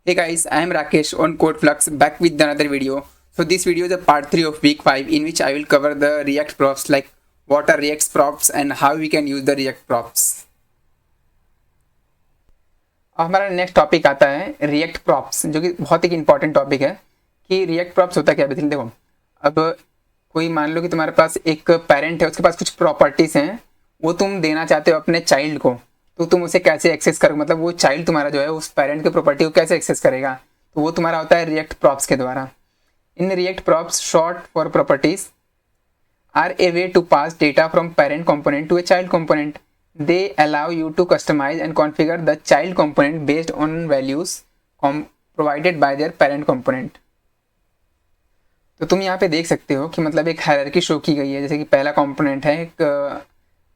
Hey guys, I am Rakesh on CodeFlux back with another video. So this video is a part 3 of week 5 in which I will cover the React props like what are React props and how we can use the React props. अब हमारा next topic आता है react props जो कि बहुत एक important topic है कि रिएक्ट प्रॉप्स होता क्या है। देखो, अब कोई मान लो कि तुम्हारे पास एक पेरेंट है, उसके पास कुछ प्रॉपर्टीज हैं, वो तुम देना चाहते हो अपने चाइल्ड को, तो तुम उसे कैसे एक्सेस करोगे, मतलब वो चाइल्ड तुम्हारा जो है उस पेरेंट की प्रॉपर्टी को कैसे एक्सेस करेगा, तो वो तुम्हारा होता है रिएक्ट प्रॉप्स के द्वारा। इन React props short for properties are a way to pass data from parent component to a child component. They allow you to customize and configure the child component based on values provided by their parent component. तो तुम यहाँ पे देख सकते हो कि मतलब एक हायरार्की शो की गई है, जैसे कि पहला कंपोनेंट है एक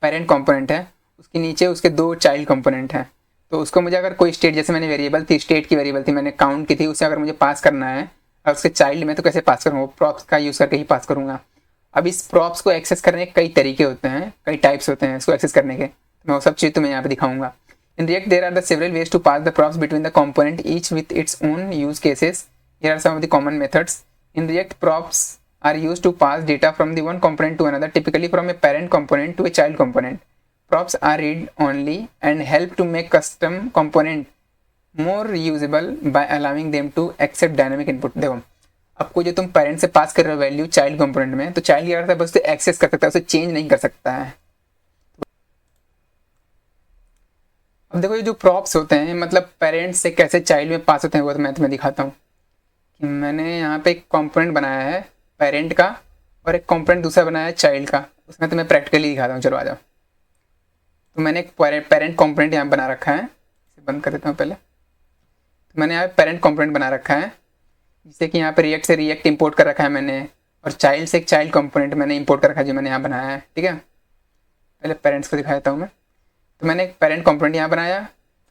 पेरेंट कंपोनेंट है, उसके नीचे उसके दो चाइल्ड कंपोनेंट हैं। तो उसको मुझे अगर कोई स्टेट, जैसे मैंने वेरिएबल थी, स्टेट की वेरिएबल थी, मैंने काउंट की थी, उसे अगर मुझे पास करना है और उसके चाइल्ड में, तो कैसे पास करूँगा, प्रॉप्स का यूज़ करके ही पास करूँगा। अब इस प्रॉप्स को एक्सेस करने के कई तरीके होते हैं, कई टाइप्स होते हैं इसको एक्सेस करने के, मैं वो सब चीज़ तुम्हें यहाँ पे दिखाऊंगा। In React there are the several ways to pass the props between the component each with its own use cases. Here are some of the common methods. In React props are use to pass data from the one component to another, typically from a parent component to a child component. Props are read only and help to make custom component more usable by allowing them to accept dynamic input। देखो, आपको जो तुम parent से पास कर रहे हो value child component में, तो चाइल्ड क्या करता है, बस उसे एक्सेस कर सकता है, उसे चेंज नहीं कर सकता है। अब देखो, ये जो प्रॉप्स होते हैं मतलब पेरेंट्स से कैसे चाइल्ड में पास होते हैं, वो तो मैं तुम्हें दिखाता हूँ कि मैंने यहाँ पे एक कंपोनेंट बनाया है पेरेंट का और एक कंपोनेंट दूसरा बनाया है चाइल्ड का, उसमें तुम्हें प्रैक्टिकली दिखाता हूँ। चलो आ जाओ। तो मैंने एक पेरेंट कंपोनेंट यहाँ बना रखा है, इसे बंद कर देता हूँ पहले। तो मैंने यहाँ पेरेंट कंपोनेंट बना रखा है, जिससे कि यहाँ पे रिएक्ट से रिएक्ट इंपोर्ट कर रखा है मैंने, और चाइल्ड से एक चाइल्ड कंपोनेंट मैंने इंपोर्ट कर रखा है जो मैंने यहाँ बनाया है। ठीक है, पहले पेरेंट्स को दिखा देता हूँ मैं। तो मैंने एक पेरेंट कंपोनेंट यहाँ बनाया,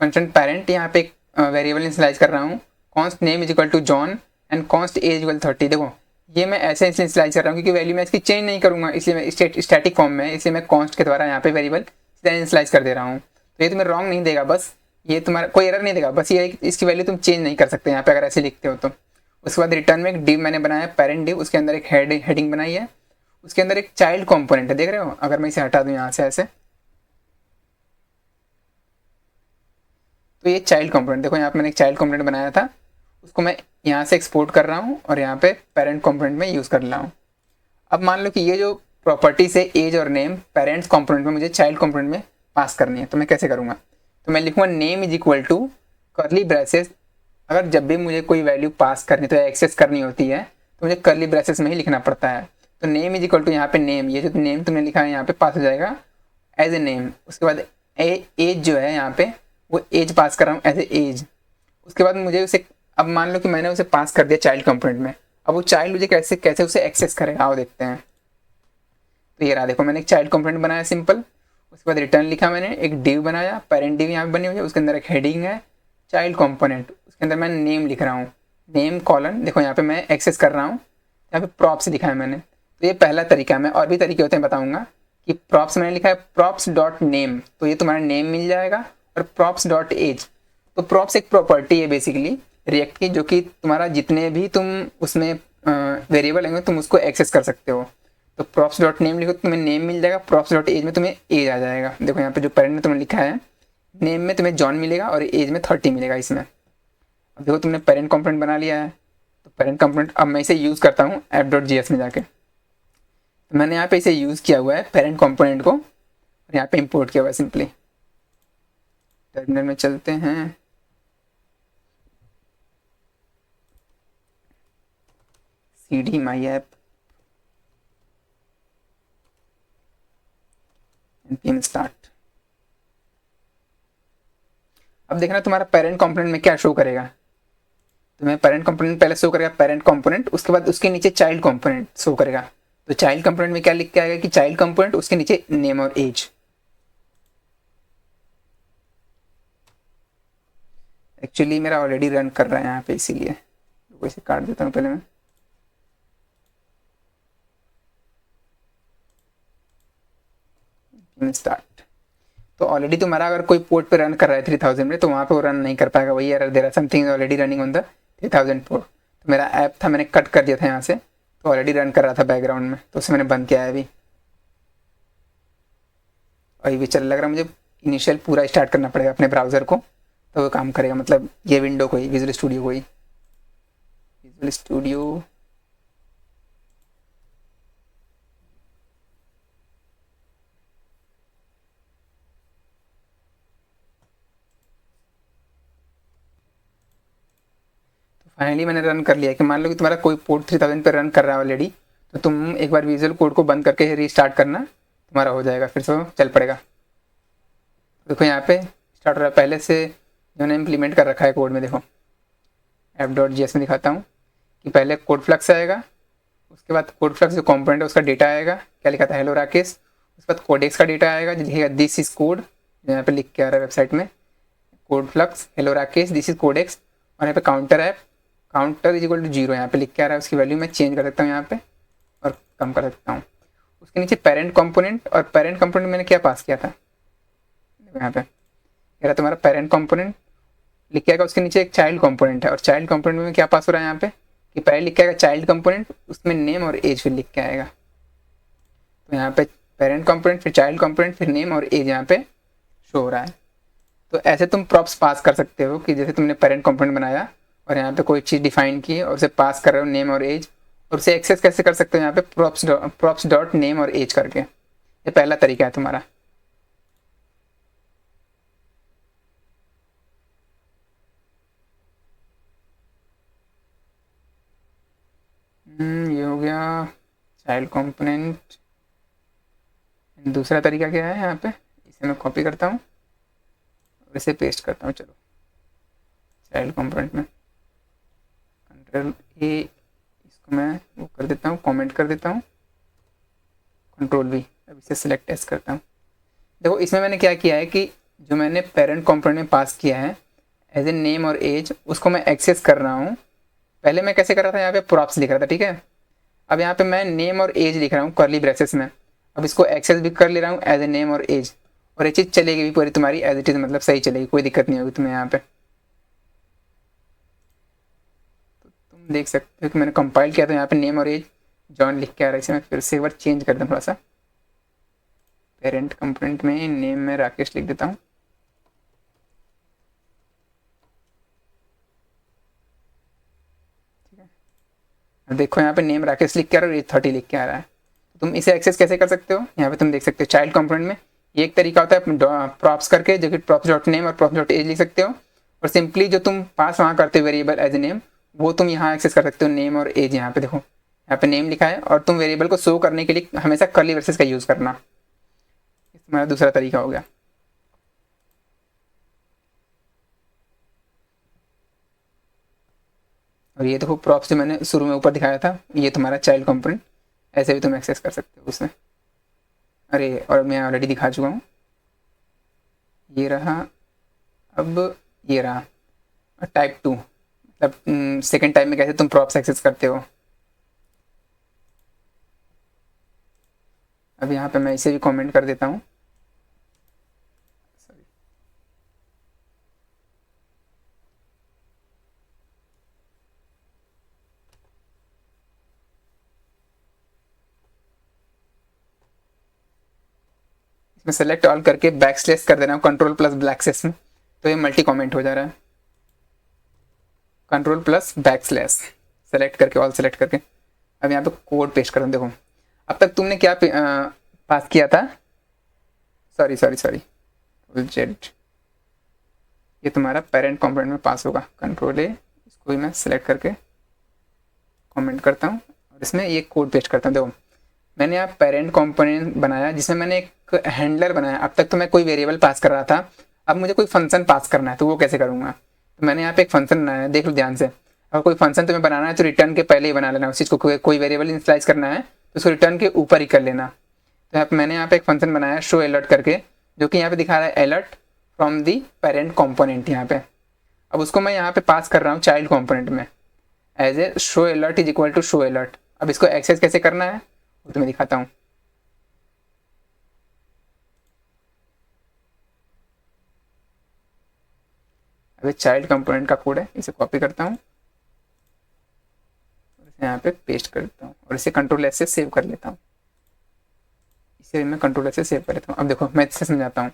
फंक्शन पेरेंट, यहाँ पे एक वेरिएबल इनिशियलाइज कर रहा हूँ, const name is equal to John and const age equal 30। देखो, ये मैं ऐसे इनिशियलाइज कर रहा हूँ क्योंकि वैल्यू मैं इसकी चेंज नहीं करूँगा, इसलिए मैं स्टैटिक फॉर्म में, इसलिए मैं कॉन्स्ट के द्वारा यहाँ पे वेरिएबल इनिशियलाइज कर दे रहा हूँ। तो ये तुम्हें रॉन्ग नहीं देगा, बस ये तुम्हारा कोई एरर नहीं देगा, बस ये इसकी वैल्यू तुम चेंज नहीं कर सकते यहाँ पे अगर ऐसे लिखते हो तो। उसके बाद रिटर्न में एक डिव मैंने बनाया, पेरेंट डिव, उसके अंदर एक हेडिंग बनाई है, उसके अंदर एक चाइल्ड कंपोनेंट है, देख रहे हो। अगर मैं इसे हटा दूं यहाँ से ऐसे, तो ये चाइल्ड कंपोनेंट, देखो यहाँ पे मैंने एक चाइल्ड कंपोनेंट बनाया था, उसको मैं यहाँ से एक्सपोर्ट कर रहा हूँ और यहाँ पे पेरेंट कंपोनेंट में यूज़ कर रहा हूँ। अब मान लो कि ये जो प्रॉपर्टीज है एज और नेम, पेरेंट्स कंपोनेंट में मुझे चाइल्ड कंपोनेंट में पास करनी है, तो मैं कैसे करूँगा। तो मैं लिखूँगा name is equal to curly braces. अगर जब भी मुझे कोई वैल्यू पास करनी तो एक्सेस करनी होती है तो मुझे कर्ली ब्रेसेस में ही लिखना पड़ता है। तो नेम इज इक्वल टू यहाँ पे नेम, ये जो नेम तुमने लिखा है यहाँ पे पास हो जाएगा एज ए नेम। उसके बाद एज जो है यहाँ पे वो एज पास कर रहा हूँ एज ए एज। उसके बाद मुझे उसे, अब मान लो कि मैंने उसे पास कर दिया चाइल्ड कंपोनेंट में, अब वो चाइल्ड मुझे कैसे कैसे उसे एक्सेस करेगा, आओ देखते हैं। तो ये रहा, देखो मैंने एक चाइल्ड कंपोनेंट बनाया सिंपल, उसके बाद रिटर्न लिखा, मैंने एक डिव बनाया, पेरेंट डिव यहाँ पे बनी हुई है, उसके अंदर एक हेडिंग है चाइल्ड कंपोनेंट, उसके अंदर मैं नेम लिख रहा हूँ, नेम कॉलन, देखो यहाँ पे मैं एक्सेस कर रहा हूँ, यहाँ पे प्रॉप्स लिखा है मैंने। तो ये पहला तरीका है, मैं और भी तरीके होते हैं बताऊंगा। कि प्रॉप्स मैंने लिखा है प्रॉप्स डॉट नेम, तो ये तुम्हारा नेम मिल जाएगा, और प्रॉप्स डॉट एज, तो प्रॉप्स एक प्रॉपर्टी है बेसिकली रिएक्ट की, जो कि तुम्हारा जितने भी तुम उसमें वेरिएबल होंगे तुम उसको एक्सेस कर सकते हो। तो प्रॉप्स डॉट नेम लिखो, तुम्हें नेम मिल जाएगा, प्रॉप्स डॉट एज में तुम्हें एज आ जाएगा। देखो यहाँ पे जो पेरेंट में तुमने लिखा है, नेम में तुम्हें जॉन मिलेगा और एज में 30 मिलेगा इसमें। अब देखो तुमने पेरेंट कंपोनेंट बना लिया है, तो पेरेंट कंपोनेंट अब मैं इसे यूज़ करता हूँ app.js में जाके। तो मैंने यहाँ पे इसे यूज़ किया हुआ है पेरेंट कंपोनेंट को, और यहाँ पे इंपोर्ट किया हुआ है सिंपली। टर्मिनल में चलते हैं, cd my app npm start। अब देखना तुम्हारा पेरेंट कंपोनेंट में क्या शो करेगा। तो मैं पेरेंट कंपोनेंट पहले शो करेगा पेरेंट कंपोनेंट, उसके बाद उसके नीचे चाइल्ड कंपोनेंट शो करेगा। तो चाइल्ड कंपोनेंट में क्या लिख के आएगा कि चाइल्ड कंपोनेंट, उसके नीचे नेम और एज। एक्चुअली मेरा ऑलरेडी रन कर रहा है यहाँ पे, इसीलिए इसे काट देता हूँ पहले मैं। स्टार्ट। तो ऑलरेडी तुम्हारा अगर कोई पोर्ट पे रन कर रहा है 3000 में, तो वहाँ पे वो रन नहीं कर पाएगा, वही एरर दे रहा है, something already running on the 3000 port. तो मेरा ऐप था, मैंने कट कर दिया था यहाँ से, तो ऑलरेडी रन कर रहा था बैकग्राउंड में, तो उसे मैंने बंद किया है अभी। और ये भी चल लग रहा है मुझे इनिशियल पूरा स्टार्ट करना पड़ेगा अपने ब्राउज़र को, तो वो काम करेगा, मतलब ये विंडो को ही, विजुअल स्टूडियो को ही। विजुअल स्टूडियो फाइनली मैंने रन कर लिया कि मान लो कि तुम्हारा कोई पोर्ट 3000 पे रन कर रहा है ऑलरेडी, तो तुम एक बार विजुअल कोड को बंद करके रीस्टार्ट करना, तुम्हारा हो जाएगा, फिर से चल पड़ेगा। देखो यहाँ पे स्टार्ट हो रहा है, पहले से जो मैंने इम्प्लीमेंट कर रखा है कोड में, देखो app.js में दिखाता हूँ कि पहले कोड फ्लक्स आएगा, उसके बाद कोड फ्लक्स जो कॉम्पोनेंट है उसका डेटा आएगा, क्या लिखा था, हेलो राकेश। उसके बाद कोडेक्स का डेटा आएगा, जो लिखेगा दिस इज कोड, यहाँ पे लिख के आ रहा है वेबसाइट में, code flux hello Rakesh this is Codex. और यहाँ पे counter app, counter is equal to 0 यहाँ पे लिख के आ रहा है, उसकी वैल्यू मैं चेंज कर सकता हूँ यहाँ पे और कम कर सकता हूँ। उसके नीचे पेरेंट कंपोनेंट, और पेरेंट कंपोनेंट मैंने क्या पास किया था, यहाँ पे मेरा तुम्हारा पेरेंट कंपोनेंट लिख के आएगा, उसके नीचे एक चाइल्ड कंपोनेंट है, और चाइल्ड कंपोनेंट में क्या पास हो रहा है यहाँ पे कि पहले लिख के आएगा चाइल्ड कंपोनेंट, उसमें नेम और एज फिर लिख के आएगा। तो यहाँ पे पेरेंट कंपोनेंट, फिर चाइल्ड कंपोनेंट, फिर नेम और एज यहाँ पे शो हो रहा है। तो ऐसे तुम प्रॉप्स पास कर सकते हो कि जैसे तुमने पेरेंट कंपोनेंट बनाया और यहाँ पे कोई चीज़ डिफाइन की और उसे पास कर रहे हो नेम और एज, और उसे एक्सेस कैसे कर सकते हो यहाँ पे प्रॉप्स डॉट नेम और एज करके। ये पहला तरीका है तुम्हारा। ये हो गया चाइल्ड कंपोनेंट। दूसरा तरीका क्या है, यहाँ पे इसे मैं कॉपी करता हूँ और इसे पेस्ट करता हूँ। चलो चाइल्ड कंपोनेंट में कंट्रोल ए, इसको मैं वो कर देता हूँ, कमेंट कर देता हूँ, कंट्रोल वी, अब इसे सिलेक्ट एस करता हूँ। देखो इसमें मैंने क्या किया है कि जो मैंने पेरेंट कंपोनेंट में पास किया है एज ए नेम और एज, उसको मैं एक्सेस कर रहा हूँ। पहले मैं कैसे कर रहा था, यहाँ पे प्रॉप्स लिख रहा था, ठीक है। अब यहाँ पे मैं नेम और एज लिख रहा हूँ कर्ली ब्रेसेस में, अब इसको एक्सेस भी कर ले रहा हूँ एज ए नेम और एज, और ये चीज़ चलेगी भी पूरी तुम्हारी एज इट इज़, मतलब सही चलेगी, कोई दिक्कत नहीं होगी तुम्हें यहाँ पे। तो तुम देख सकते हो कि मैंने कंपाइल किया था, यहाँ पे नेम और एज जॉन लिख के आ रहा है, इसे मैं फिर से एक बार चेंज कर दूँ थोड़ा सा। पेरेंट कंपोनेंट में नेम में राकेश लिख देता हूँ, देखो यहाँ पे नेम राकेश लिख के आ रहा है और एज 30 लिख के आ रहा है। तुम इसे एक्सेस कैसे कर सकते हो, यहाँ पे तुम देख सकते हो चाइल्ड कंपोनेंट में ये एक तरीका होता है प्रॉप्स करके, जो कि प्रॉप्स डॉट नेम और प्रॉप्स डॉट एज लिख सकते हो, और सिंपली जो तुम पास वहाँ करते हो वेरिएबल एज ए नेम, वो तुम यहाँ एक्सेस कर सकते हो नेम और एज। यहाँ पे देखो यहाँ पे नेम लिखा है, और तुम वेरिएबल को शो करने के लिए हमेशा कर्ली ब्रेसेस का यूज़ करना, तुम्हारा दूसरा तरीका हो गया। और ये देखो प्रॉप्स जो मैंने शुरू में ऊपर दिखाया था, ये तुम्हारा चाइल्ड कंपोनेंट, ऐसे भी तुम एक्सेस कर सकते हो उसमें। अरे और मैं ऑलरेडी दिखा चुका हूँ, ये रहा, अब ये रहा टाइप 2, मतलब सेकेंड टाइप में कैसे तुम प्रॉप्स एक्सेस करते हो। अब यहाँ पे मैं इसे भी कमेंट कर देता हूँ, इसमें सेलेक्ट ऑल करके बैक स्लैश कर देना, कंट्रोल प्लस बैक स्लैश में, तो ये मल्टी कमेंट हो जा रहा है। Control plus back slash select करके, ऑल सेलेक्ट करके, अब यहाँ पे कोड पेस्ट कर देखो। अब तक तुमने क्या पास किया था, सॉरी सॉरी सॉरी जेड, ये तुम्हारा पेरेंट कंपोनेंट में पास होगा। कंट्रोल ए, इसको भी मैं सेलेक्ट करके कमेंट करता हूँ और इसमें ये कोड पेस्ट करता हूँ। देखो मैंने यहाँ पेरेंट कंपोनेंट बनाया जिसमें मैंने एक हैंडलर बनाया। अब तक तो मैं कोई वेरिएबल पास कर रहा था, अब मुझे कोई फंक्शन पास करना है, तो वो कैसे करूँगा। तो मैंने यहाँ पे एक फंक्शन बनाया है, देख लो ध्यान से। अगर कोई फंक्शन तुम्हें बनाना है तो रिटर्न के पहले ही बना लेना, उस चीज़ को कोई वेरिएबल इनिशियलाइज करना है तो उसको रिटर्न के ऊपर ही कर लेना। तो यहाँ पे मैंने यहाँ पे एक फंक्शन बनाया है शो अलर्ट करके, जो कि यहाँ पे दिखा रहा है alert from the parent component यहाँ पे। अब उसको मैं यहाँ पे पास कर रहा हूँ चाइल्ड कंपोनेंट में as a show alert is equal to show alert. अब इसको एक्सेस कैसे करना है वो तुम्हें दिखाता हूँ। अब चाइल्ड कंपोनेंट का कोड है, इसे कॉपी करता हूँ, इसे यहाँ पे पेस्ट कर देता हूँ और इसे कंट्रोल एस से सेव कर लेता हूँ। इसे मैं कंट्रोल एस से सेव कर लेता हूँ। अब देखो मैं इससे समझाता हूँ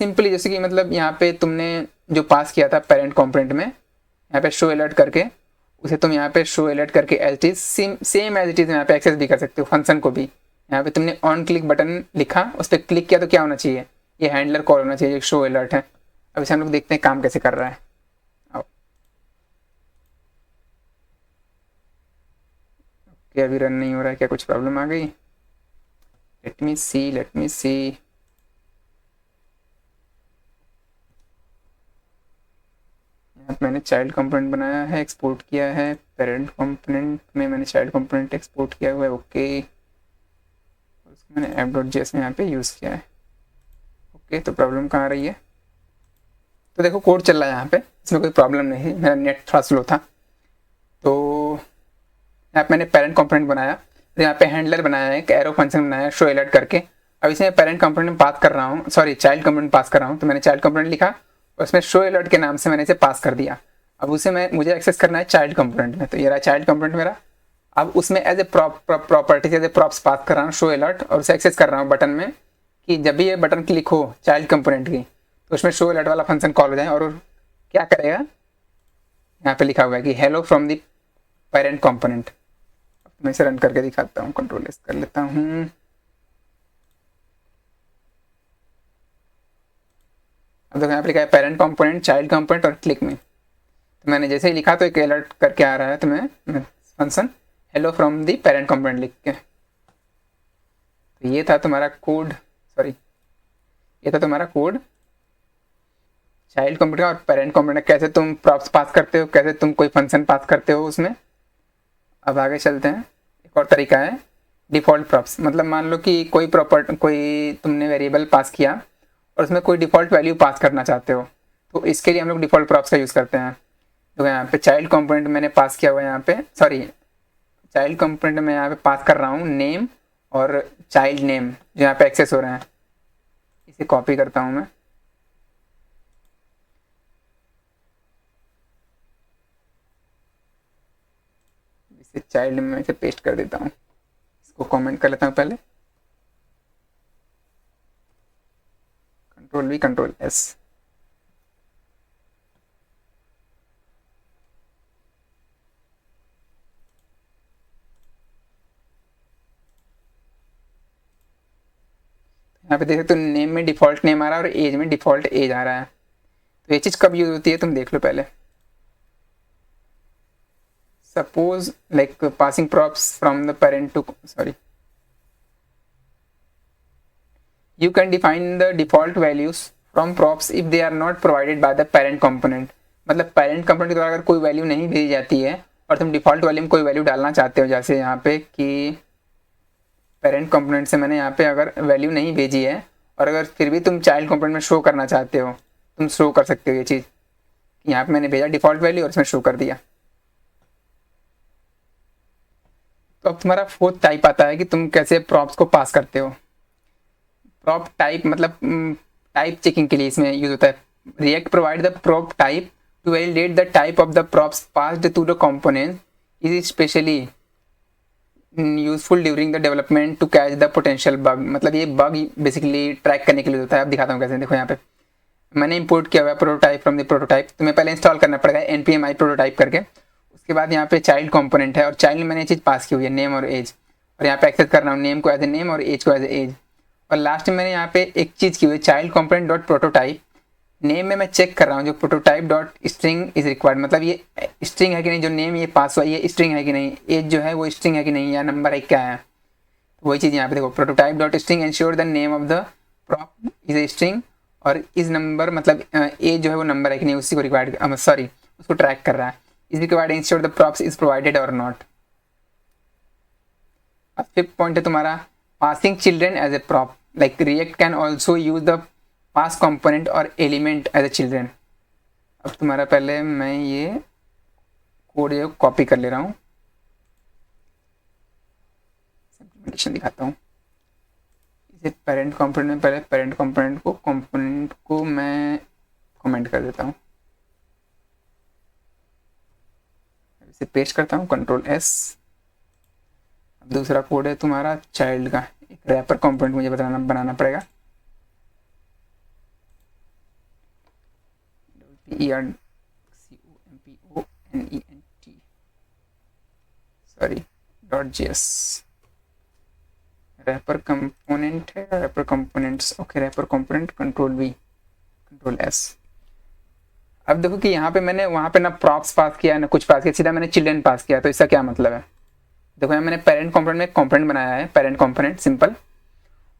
सिंपली, जैसे कि मतलब यहाँ पे तुमने जो पास किया था पेरेंट कंपोनेंट में, यहाँ पे शो अलर्ट करके उसे तुम यहाँ पे शो अलर्ट करके as it is same as it is यहाँ पे एक्सेस भी कर सकते हो फंक्शन को भी। यहाँ पे तुमने ऑन क्लिक बटन लिखा, उस पर क्लिक किया तो क्या होना चाहिए, ये हैंडलर कॉल होना चाहिए, शो अलर्ट है। अब इसे हम लोग देखते हैं काम कैसे कर रहा है। आओ क्या अभी रन नहीं हो रहा है, क्या कुछ प्रॉब्लम आ गई? लेट मी सी। मैंने चाइल्ड कंपोनेंट बनाया है, एक्सपोर्ट किया है, पेरेंट कंपोनेंट में मैंने चाइल्ड कंपोनेंट एक्सपोर्ट किया हुआ है, ओके। उसको मैंने app.js में यहाँ पे यूज़ किया है, ओके। तो प्रॉब्लम कहाँ आ रही है? तो देखो कोड चल रहा है यहाँ पे, इसमें कोई प्रॉब्लम नहीं है, मेरा नेट थोड़ा स्लो था। तो यहाँ पे मैंने पेरेंट कंपोनेंट बनाया, तो यहाँ पे हैंडलर बनाया है, एक एरो फंक्शन बनाया है शो अलर्ट करके। अब इसे पेरेंट कंपोनेंट पास कर रहा हूँ, सॉरी चाइल्ड कंपोनेंट पास कर रहा हूँ। तो मैंने चाइल्ड कंपोनेंट लिखा और उसमें शो अलर्ट के नाम से मैंने इसे पास कर दिया। अब उसे मुझे एक्सेस करना है चाइल्ड कंपोनेंट में, तो ये रहा चाइल्ड कंपोनेंट मेरा। अब उसमें as a property as a props pass कर रहा हूँ शो अलर्ट, और उसे एक्सेस कर रहा हूँ बटन में कि जब भी ये बटन क्लिक हो चाइल्ड कंपोनेंट की तो उसमें शो अलर्ट वाला फंक्शन कॉल हो जाए। और क्या करेगा, यहाँ पे लिखा हुआ है कि hello from the parent component. मैं इसे रन करके दिखाता हूँ, कंट्रोल एस कर लेता हूँ। अब देखो यहाँ पे लिखा है पेरेंट कंपोनेंट, चाइल्ड कंपोनेंट और क्लिक में। तो मैंने जैसे ही लिखा तो एक अलर्ट करके आ रहा है, तो मैं function hello from the parent component लिख के। तो ये था तुम्हारा कोड, सॉरी ये था तुम्हारा कोड चाइल्ड कंपोनेंट और पेरेंट कंपोनेंट, कैसे तुम प्रॉप्स पास करते हो, कैसे तुम कोई फंक्शन पास करते हो उसमें। अब आगे चलते हैं। एक और तरीका है डिफ़ॉल्ट प्रॉप्स, मतलब मान लो कि कोई तुमने वेरिएबल पास किया और उसमें कोई डिफ़ॉल्ट वैल्यू पास करना चाहते हो, तो इसके लिए हम लोग डिफ़ॉल्ट प्रॉप्स का यूज़ करते हैं। तो यहाँ पे चाइल्ड कंपोनेंट मैंने पास किया हुआ है, यहाँ पे सॉरी चाइल्ड कंपोनेंट में यहाँ पे पास कर रहा हूँ नेम और चाइल्ड नेम जो यहाँ पे एक्सेस हो रहे हैं। इसे कॉपी करता हूँ मैं, इसे चाइल्ड में इसे पेस्ट कर देता हूँ। इसको कमेंट कर लेता हूँ पहले, कंट्रोल V कंट्रोल S। यहाँ पे देख सकते हो नेम में डिफ़ॉल्ट नेम आ रहा है और एज में डिफ़ॉल्ट एज आ रहा है। तो ये चीज़ कब यूज होती है तुम देख लो पहले। Suppose like passing props from the parent to, sorry you can define the default values from props if they are not provided by the parent component। मतलब पेरेंट कंपोनेंट के द्वारा अगर कोई वैल्यू नहीं भेजी जाती है और तुम डिफ़ॉल्ट वैल्यू में कोई वैल्यू डालना चाहते हो, जैसे यहाँ पे कि पेरेंट कंपोनेंट से मैंने यहाँ पे अगर वैल्यू नहीं भेजी है और अगर फिर भी तुम चाइल्ड कंपोनेंट में शो करना चाहते हो, तुम शो कर सकते हो ये चीज़। यहाँ पे मैंने भेजा डिफ़ॉल्ट वैल्यू और इसमें शो कर दिया। तो अब तुम्हारा फोर्थ टाइप आता है कि तुम कैसे प्रॉप्स को पास करते हो। प्रॉप टाइप मतलब टाइप चेकिंग के लिए इसमें यूज होता है। React provide the prop type to validate the type of the props passed to the component is specially useful during the development to catch the potential bug. मतलब ये bug basically track करने के लिए होता है। अब दिखाता हूँ कैसे। देखो यहाँ पे मैंने इंपोर्ट किया हुआ है प्रोटोटाइप फ्रॉम द प्रोटोटाइप। तुम्हें पहले इंस्टॉल करना पड़ेगा npm i प्रोटोटाइप करके। उसके बाद यहाँ पे चाइल्ड कंपोनेंट है और चाइल्ड में मैंने ये चीज़ पास की हुई है नेम और एज, और यहाँ पे एक्सेस कर रहा हूँ नेम को एज ए नेम और एज को एज ए एज। और लास्ट में मैंने यहाँ पे एक चीज़ की हुई है child component dot prototype. Name में मैं चेक कर रहा हूँ जो prototype dot string is required, मतलब ये स्ट्रिंग है कि नहीं, जो नेम ये पास हुआ ये स्ट्रिंग है कि नहीं, एज जो है वो स्ट्रिंग है कि नहीं, या नंबर है क्या है। तो वही चीज़ यहाँ पे देखो prototype dot string ensure the name of the prop is a string और इज नंबर मतलब एज जो है वो नंबर है कि नहीं, उसी को रिक्वायर्ड सॉरी उसको ट्रैक कर रहा है। Is required ensure the props is provided और नॉट। अब फिफ्थ पॉइंट है तुम्हारा passing children as a prop. Like React can also use the pass component और एलिमेंट एज ए चिल्ड्रेन। अब तुम्हारा पहले मैं ये कोड जो कॉपी कर ले रहा हूँ, इम्प्लीमेंटेशन दिखाता हूँ। इसे पेरेंट कंपोनेंट में पहले पेरेंट कंपोनेंट को मैं कमेंट कर देता हूँ। इसे पेस्ट करता हूँ, कंट्रोल एस। दूसरा कोड है तुम्हारा चाइल्ड का, एक रैपर कंपोनेंट मुझे बनाना पड़ेगा। ERCOMPONENT sorry .js wrapper component है, wrapper components, okay wrapper component, control V control S। अब देखो कि यहाँ पे मैंने वहाँ पे ना प्रॉप्स पास किया ना कुछ पास किया, सीधा मैंने चिल्ड्रन पास किया। तो इसका क्या मतलब है, देखो यहाँ मैंने पेरेंट कंपोनेंट में एक कंपोनेंट बनाया है, पेरेंट कंपोनेंट सिंपल,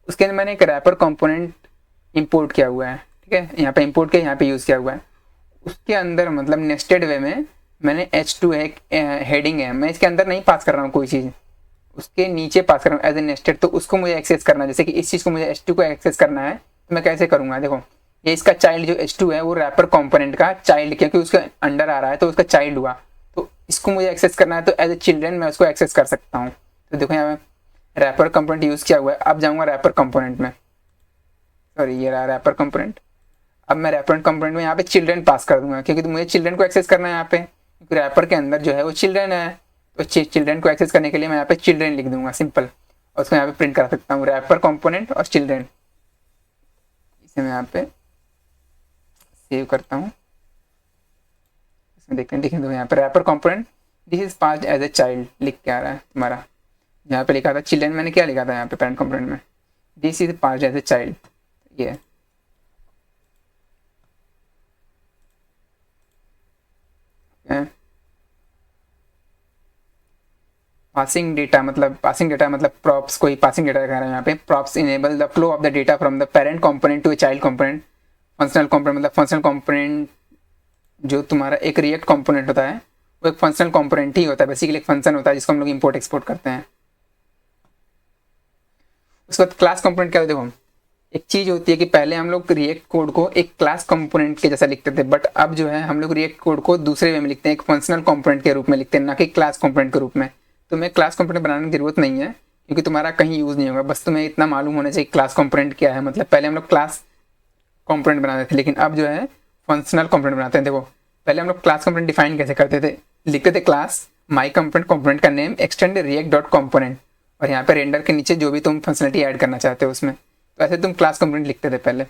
उसके अंदर मैंने एक रैपर कंपोनेंट इंपोर्ट किया हुआ है, ठीक है, यहाँ पे इंपोर्ट किया, यहाँ पे यूज़ किया हुआ है। उसके अंदर मतलब नेस्टेड वे में मैंने H2 एक हेडिंग है, मैं इसके अंदर नहीं पास कर रहा हूँ कोई चीज़, उसके नीचे पास कर रहा हूँ एज ए नेस्टेड। तो उसको मुझे एक्सेस करना है, जैसे कि इस चीज़ को मुझे H2 को एक्सेस करना है, तो मैं कैसे करूँगा, देखो ये इसका चाइल्ड जो H2 है वो रैपर कंपोनेंट का चाइल्ड, क्योंकि उसके अंडर आ रहा है तो उसका चाइल्ड हुआ, तो इसको मुझे एक्सेस करना है, तो एज ए चिल्ड्रन मैं उसको एक्सेस कर सकता हूँ। तो देखो यहाँ पे रैपर कंपोनेंट यूज़ किया हुआ है। अब जाऊँगा रैपर कंपोनेंट में, सॉरी ये रहा रैपर कंपोनेंट। अब मैं रैपर कंपोनेंट में यहाँ पे चिल्ड्रन पास कर दूंगा, क्योंकि मुझे चिल्ड्रन को एक्सेस करना है यहाँ पे, क्योंकि रैपर के अंदर जो है वो चिल्ड्रन है, तो चिल्ड्रन को एक्सेस करने के लिए मैं यहाँ पे चिल्ड्रन लिख दूंगा सिंपल, और उसको यहाँ पे प्रिंट कर सकता हूँ रैपर कंपोनेंट और चिल्ड्रन। इसे मैं यहाँ पे सेव करता हूँ, इसमें देखते हैं, देखें तो यहाँ पे wrapper component this is passed as a child लिख के आ रहा है तुम्हारा। यहाँ पे लिखा था चिल्ड्रन, मैंने क्या लिखा था यहाँ पे पेरेंट कंपोनेंट में, this is passed as a child, ये पासिंग डेटा मतलब प्रॉप्स, कोई पासिंग डेटा दिखा रहा है यहाँ पे। Props enable the flow of the data from the parent component to a child component. Functional component मतलब फंक्शनल कंपोनेंट जो तुम्हारा एक रिएक्ट कंपोनेंट होता है वो एक फंक्शनल कंपोनेंट ही होता है, बेसिकली एक फंक्शन होता है जिसको हम लोग इंपोर्ट एक्सपोर्ट करते हैं। उसके बाद क्लास कंपोनेंट क्या होता है, देखो एक चीज़ होती है कि पहले हम लोग रिएक्ट कोड को एक क्लास कंपोनेंट के जैसा लिखते थे, बट अब जो है हम लोग रिएक्ट कोड को दूसरे वे में लिखते हैं, एक फंक्शनल कंपोनेंट के रूप में लिखते हैं, ना कि क्लास कंपोनेंट के रूप में। तुम्हें क्लास कंपोनेंट बनाने की जरूरत नहीं है, क्योंकि तुम्हारा कहीं यूज़ नहीं होगा, बस तुम्हें इतना मालूम होना चाहिए क्लास कंपोनेंट क्या है। मतलब पहले हम लोग क्लास कंपोनेंट बनाते थे, लेकिन अब जो है फंक्शनल कंपोनेंट बनाते हैं। देखो पहले हम लोग क्लास कंपोनेंट डिफाइन कैसे करते थे, लिखते थे क्लास माई कंपोनेंट का name extend react dot component, और यहाँ पे रेंडर के नीचे जो भी तुम फंक्शनलिटी ऐड करना चाहते हो उसमें, तो ऐसे तुम क्लास कंपोनेंट लिखते थे पहले।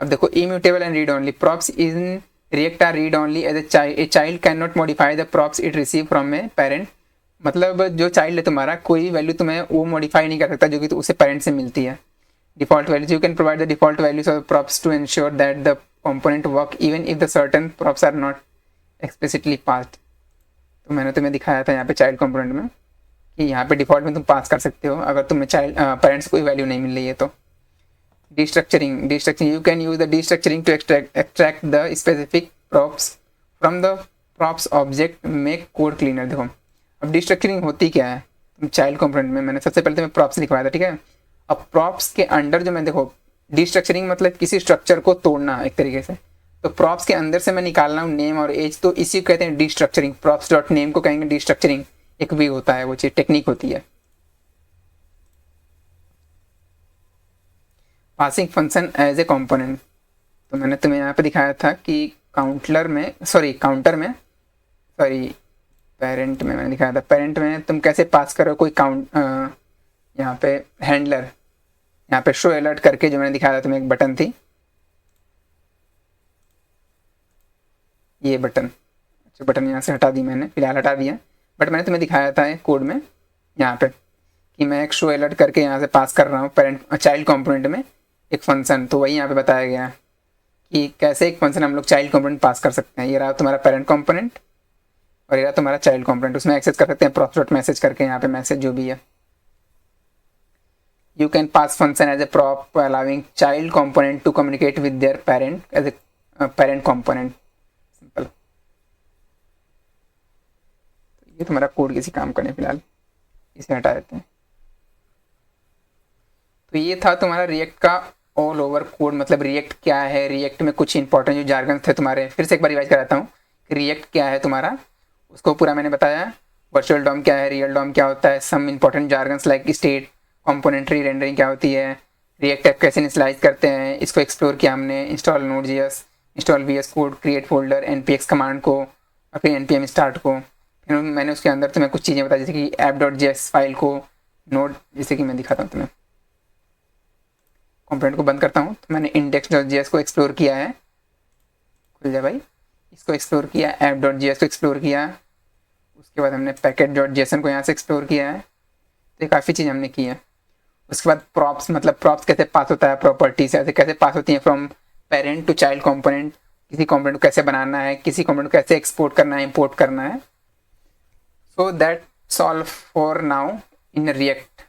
अब देखो immutable and read only props in React are read only as a child can not modify the props it receive from a parent. मतलब जो चाइल्ड है तुम्हारा, कोई वैल्यू तुम्हें वो मॉडिफाई नहीं कर सकता जो कि उसे पेरेंट से मिलती है। Default values you can provide the default values of props to ensure that the component work even if the certain props are not explicitly passed. तो मैंने तुम्हें दिखाया था यहाँ पे चाइल्ड कंपोनेंट में कि यहाँ पे डिफॉल्ट में तुम पास कर सकते हो अगर तुम्हें चाइल्ड पेरेंट्स कोई वैल्यू नहीं मिल रही है। तो destructuring you can use the destructuring to extract the specific props from the props object make code cleaner. देखो अब डिस्ट्रक्चरिंग होती क्या है, तुम चाइल्ड कंपोनेंट में मैंने सबसे पहले तुम्हें प्रॉप्स लिखवाया था, ठीक है। अब प्रॉप्स के अंडर जो मैं देखो डिस्ट्रक्चरिंग मतलब किसी स्ट्रक्चर को तोड़ना एक तरीके से, तो प्रॉप्स के अंदर से मैं निकालना हूँ नेम और एज, तो इसी को कहते हैं डिस्ट्रक्चरिंग। प्रॉप्स डॉट नेम को कहेंगे डिस्ट्रक्चरिंग, एक भी होता है वो चीज, टेक्निक होती है। Passing function as a component, तो मैंने तुम्हें यहाँ पे दिखाया था कि काउंटर में पेरेंट में मैंने दिखाया था, पेरेंट में तुम कैसे पास करो कोई काउंट, यहाँ पे हैंडलर, यहाँ पे शो अलर्ट करके जो मैंने दिखाया था तुम्हें एक बटन थी, ये बटन, अच्छा बटन यहाँ से हटा दी मैंने, फिलहाल हटा दिया, बट मैंने तुम्हें दिखाया था कोड में यहाँ पे कि मैं एक शो अलर्ट करके यहाँ से पास कर रहा हूँ पेरेंट चाइल्ड कंपोनेंट में एक फंक्शन। तो वही यहाँ पे बताया गया है कि कैसे एक फंक्शन हम लोग चाइल्ड कंपोनेंट पास कर सकते हैं। ये रहा तुम्हारा पेरेंट कंपोनेंट और ये रहा तुम्हारा चाइल्ड कंपोनेंट, उसमें एक्सेस कर सकते हैं प्रॉप्स डॉट मैसेज करके, यहाँ पे मैसेज जो भी है। You can pass function as a prop allowing child component to communicate with their parent as a parent component, simple. ये तुम्हारा कोड किसी काम करने, फिलहाल इसे हटा देते हैं। तो ये था तुम्हारा रिएक्ट का ऑल ओवर कोड, मतलब रिएक्ट क्या है, रिएक्ट में कुछ इंपॉर्टेंट जो जार्गन थे तुम्हारे, फिर से एक बार रिवाइज कराता हूँ। रिएक्ट क्या है तुम्हारा, उसको पूरा मैंने बताया। वर्चुअल डॉम क्या है, रियल डॉम क्या होता है, some important jargons like state, componentry rendering क्या होती है, रिएक्ट ऐप कैसे इनिशियलाइज करते हैं, इसको एक्सप्लोर किया हमने। Install Node.js, install VS code, create folder, npx command को और फिर npm स्टार्ट को, फिर मैंने उसके अंदर तुम्हें कुछ चीज़ें बताई, जैसे कि app.js फाइल को नोड, जैसे कि मैं दिखाता हूँ तुम्हें। कंपोनेंट को बंद करता हूँ, तो मैंने index.js को एक्सप्लोर किया है, खुल जाए भाई, इसको एक्सप्लोर किया, app.js को एक्सप्लोर किया, उसके बाद हमने packet.json को यहाँ से एक्सप्लोर किया है। तो ये काफ़ी चीज़ हमने की है। उसके बाद प्रॉप्स, मतलब प्रॉप्स कैसे पास होता है, प्रॉपर्टीज ऐसे कैसे पास होती हैं from parent to child component, किसी कंपोनेंट को कैसे बनाना है, किसी कंपोनेंट को कैसे एक्सपोर्ट करना है, इंपोर्ट करना है। So that's all for now in React.